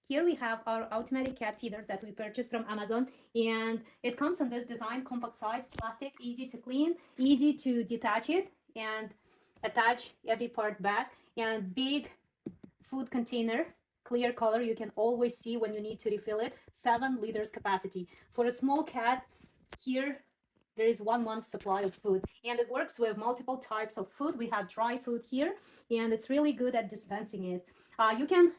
Here we have our automatic cat feeder that we purchased from Amazon, and it comes in this design, compact size, plastic, easy to clean, easy to detach it and attach every part back, and big food container, clear color, you can always see when you need to refill it, 7 liters capacity. For a small cat, here there is 1 month supply of food, and it works with multiple types of food. We have dry food here, and it's really good at dispensing it. You can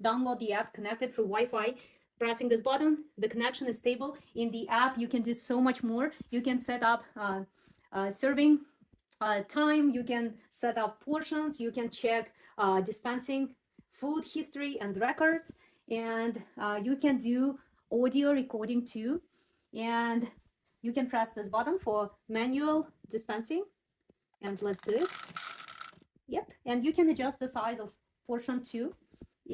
download the app, connected through Wi-Fi, pressing this button. The connection is stable. In the app you can do so much more. You can set up serving time, you can set up portions, you can check dispensing food history and records, and you can do audio recording too. And you can press this button for manual dispensing, and let's do it. Yep, and you can adjust the size of portion too.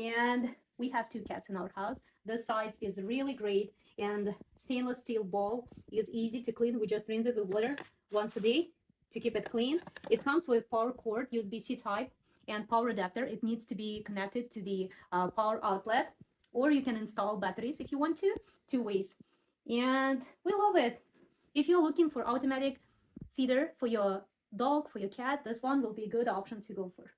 And we have 2 cats in our house. The size is really great, and stainless steel bowl is easy to clean. We just rinse it with water once a day to keep it clean. It comes with power cord, USB-C type, and power adapter. It needs to be connected to the power outlet, or you can install batteries if you want to, 2 ways. And we love it. If you're looking for automatic feeder for your dog, for your cat, this one will be a good option to go for.